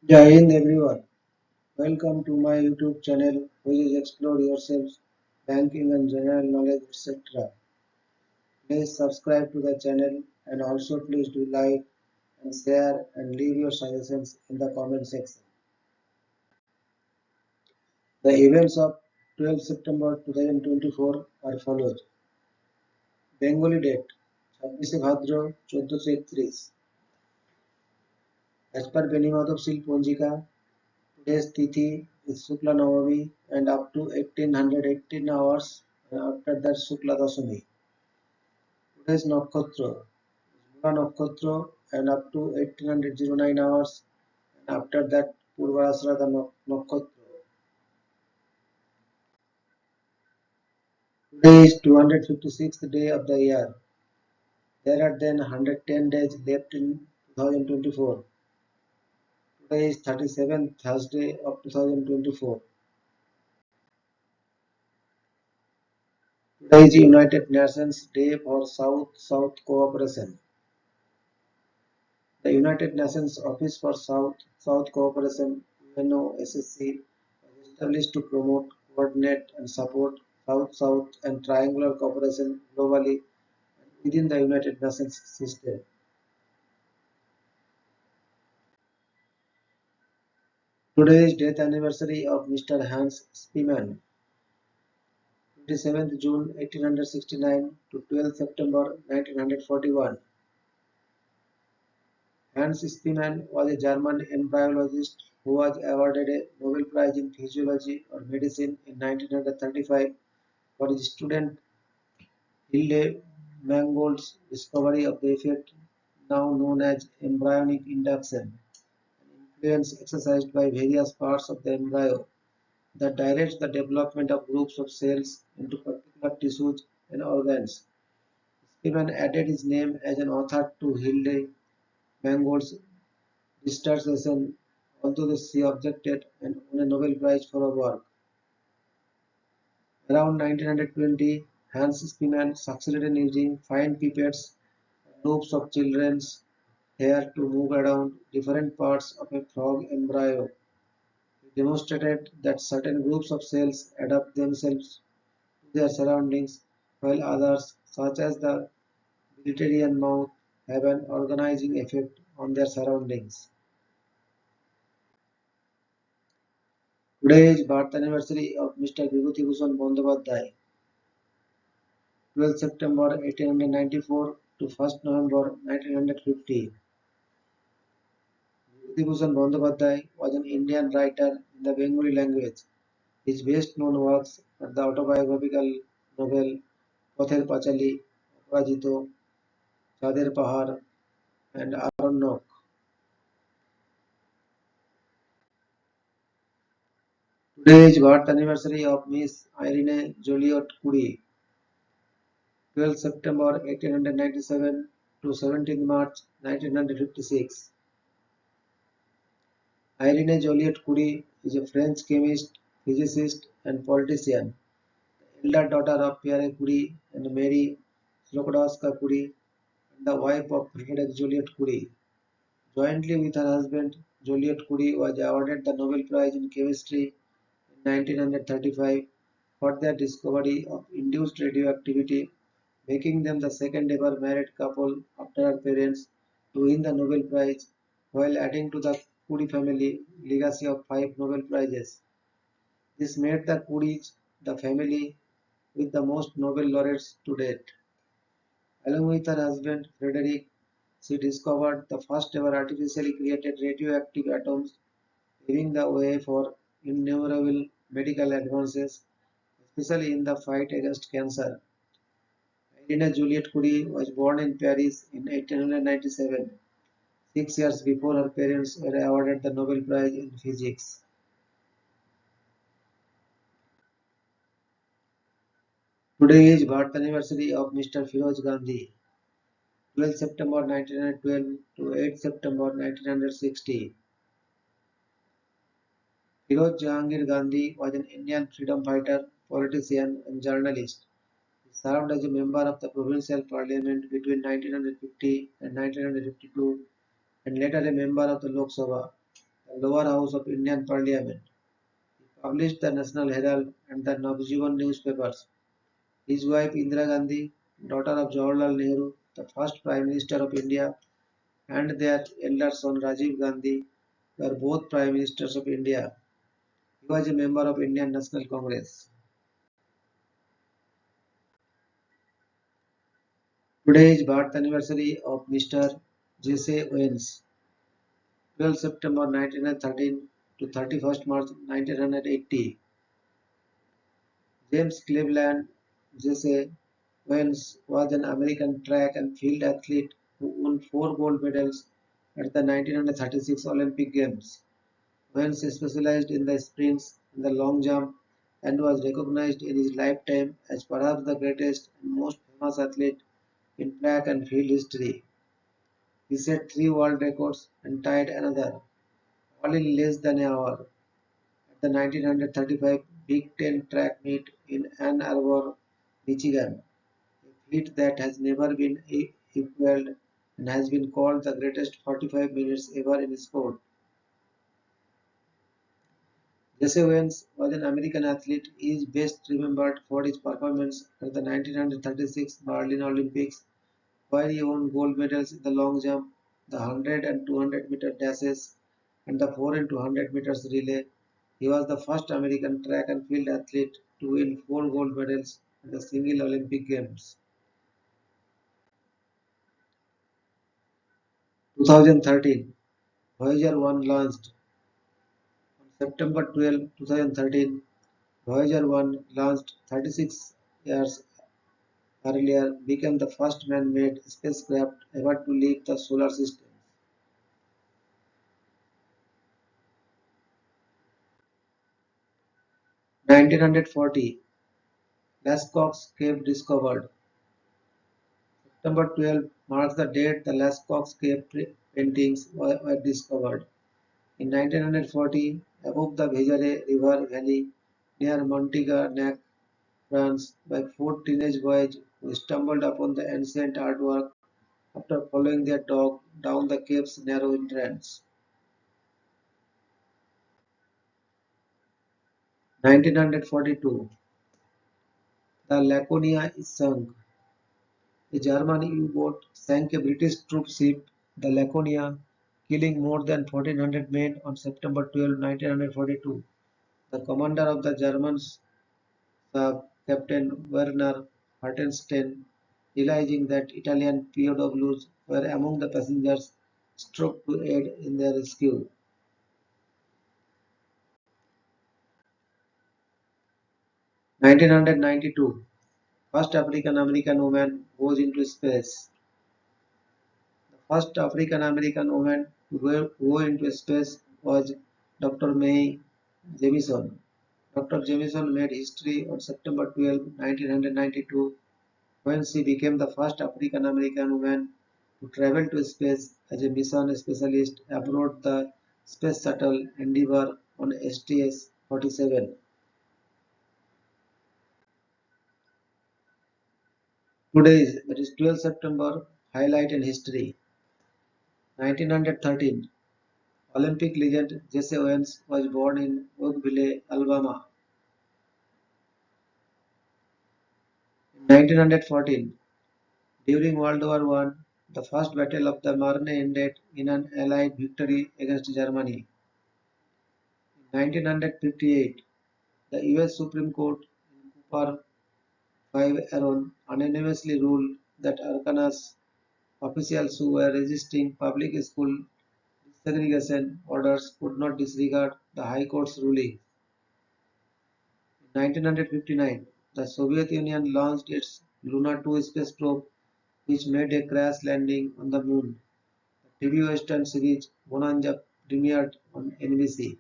Jai Hind everyone. Welcome to my YouTube channel which is Explore Yourself, Banking and General Knowledge etc. Please subscribe to the channel and also please do like and share and leave your suggestions in the comment section. The events of 12 September 2024 are follows. Bengali date 26 Bhadra 1431 as per Benimadov Sil Ponjika. Today's Tithi is Shukla Navami and up to 1818 hours after that Shukla Dasami. Today's Nakshatra is Mula Nakshatra and up to 1809 hours and after that Purvasrada Nakshatra. Today is 256th day of the year. There are then 110 days left in 2024. Today is 37th Thursday of 2024. Today is United Nations Day for South-South Cooperation. The United Nations Office for South Cooperation (UNOSCE) was established to promote, coordinate and support South-South and triangular cooperation globally and within the United Nations system. Today is death anniversary of Mr. Hans Spemann, 27th June 1869 to 12th September 1941. Hans Spemann was a German embryologist who was awarded a Nobel Prize in Physiology or Medicine in 1935 for his student Hilde Mangold's discovery of the effect now known as embryonic induction, an influence exercised by various parts of the embryo that directs the development of groups of cells into particular tissues and organs. Spemann added his name as an author to Hilde Mangold's dissertation, although she objected and won a Nobel Prize for her work. Around 1920, Hans Spemann succeeded in using fine pipettes and loops of children's hair to move around different parts of a frog embryo. He demonstrated that certain groups of cells adapt themselves to their surroundings, while others, such as the Mediterranean mouth, have an organizing effect on their surroundings. Today is birth anniversary of Mr. Vibhuti Bhushan Bandyopadhyay, 12 September 1894 to 1st November 1950. Vibhuti Bhushan Bandyopadhyay was an Indian writer in the Bengali language. His best known works are the autobiographical novel Pather Pachali, Aparajito, Chader Pahar, and Aranyok. Today is birth anniversary of Miss Irene Joliot Curie, 12 September 1897 to 17 March 1956. Irene Joliot Curie is a French chemist, physicist, and politician, the elder daughter of Pierre Curie and Marie Sklodowska Curie, and the wife of Frederick Joliot Curie. Jointly with her husband, Joliot Curie was awarded the Nobel Prize in Chemistry in 1935 for their discovery of induced radioactivity, making them the second ever married couple after her parents to win the Nobel Prize, while adding to the Curie family legacy of 5 Nobel Prizes. This made the Curies the family with the most Nobel laureates to date. Along with her husband Frederick, she discovered the first ever artificially created radioactive atoms, paving the way for innumerable medical advances, especially in the fight against cancer. Irene Juliette Curie was born in Paris in 1897, 6 years before her parents were awarded the Nobel Prize in Physics. Today is birth anniversary of Mr. Firoz Gandhi, 12 September 1912 to 8 September 1960. Firoz Jahangir Gandhi was an Indian freedom fighter, politician, and journalist. He served as a member of the provincial parliament between 1950 and 1952 and later a member of the Lok Sabha. the lower house of Indian Parliament. He published the National Herald and the Navjivan newspapers. His wife Indira Gandhi, daughter of Jawaharlal Nehru, the first Prime Minister of India, and their elder son Rajiv Gandhi were both Prime Ministers of India. He was a member of Indian National Congress. Today is birth anniversary of Mr. J.C. Owens, 12 September 1913 to 31st March 1980. James Cleveland J.C. Owens was an American track and field athlete who won 4 gold medals at the 1936 Olympic Games. Owens specialized in the sprints and the long jump and was recognized in his lifetime as perhaps the greatest and most famous athlete in track and field history. He set 3 world records and tied another, all in less than an hour, at the 1935 Big Ten track meet in Ann Arbor, Michigan, a feat that has never been equaled and has been called the greatest 45 minutes ever in sport. Jesse Owens was an American athlete. He is best remembered for his performance at the 1936 Berlin Olympics, where he won gold medals in the long jump, the 100 and 200-meter dashes, and the 4 and 200 meters relay. He was the first American track and field athlete to win 4 gold medals at the single Olympic Games. 2013, Voyager 1 launched. On September 12, 2013, Voyager 1 launched 36 years earlier, became the first man-made spacecraft ever to leave the solar system. 1940, Lascaux Cave discovered. September 12 marks the date the Lascaux Cave paintings were discovered. In 1940, above the Vézère River valley near Montignac, France, by 4 teenage boys who stumbled upon the ancient artwork after following their dog down the cave's narrow entrance. 1942, the Laconia is sunk. A German U-boat sank a British troop ship, the Laconia, killing more than 1,400 men on September 12, 1942. The commander of the German sub, Captain Werner Hartenstein, realizing that Italian POWs were among the passengers, struck to aid in their rescue. 1992, first African American woman goes into space. The first African American woman to go into space was Dr. Mae Jemison. Dr. Jemison made history on September 12, 1992, when she became the first African American woman to travel to space as a mission specialist aboard the Space Shuttle Endeavour on STS-47. Today, that is 12 September, highlight in history. 1913, Olympic legend Jesse Owens was born in Oakville, Alabama. In 1914, during World War One, the First Battle of the Marne ended in an Allied victory against Germany. In 1958, the US Supreme Court in Cooper v. Aaron unanimously ruled that Arkansas officials who were resisting public school desegregation orders could not disregard the High Court's ruling. In 1959, the Soviet Union launched its Luna 2 space probe, which made a crash landing on the moon. The TV Western series Bonanza premiered on NBC.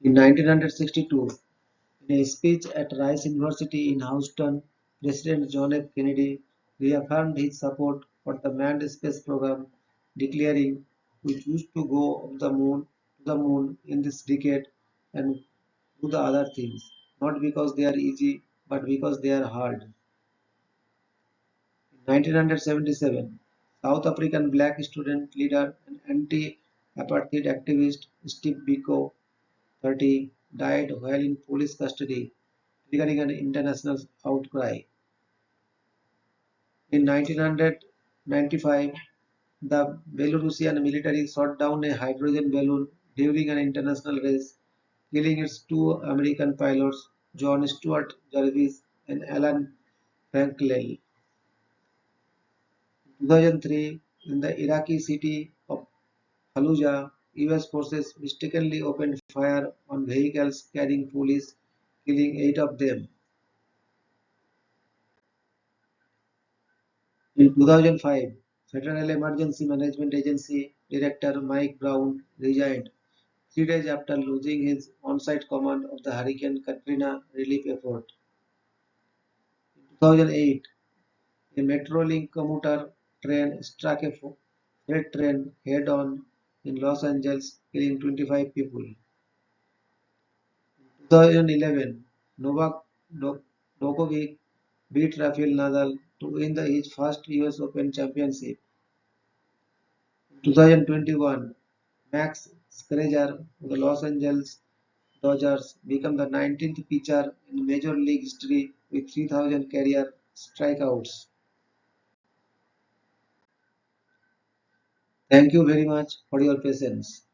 In 1962, in a speech at Rice University in Houston, President John F. Kennedy reaffirmed his support for the manned space program, declaring, "We choose to go to the moon in this decade and do the other things, not because they are easy, but because they are hard." In 1977, South African black student leader and anti-apartheid activist Steve Biko, 30, died while in police custody, triggering an international outcry. In 1995, the Belarusian military shot down a hydrogen balloon during an international race, killing its two American pilots, John Stuart Jarvis and Alan Franklin. In 2003, in the Iraqi city of Fallujah, US forces mistakenly opened fire on vehicles carrying police, killing 8 of them. In 2005, Federal Emergency Management Agency Director Mike Brown resigned 3 days after losing his on-site command of the Hurricane Katrina relief effort. In 2008, a Metrolink commuter train struck a freight train head-on in Los Angeles, killing 25 people. In 2011, Novak Djokovic beat Rafael Nadal to win his first US Open championship. In 2021, Max Scherzer of the Los Angeles Dodgers became the 19th pitcher in Major League history with 3,000 career strikeouts. Thank you very much for your patience.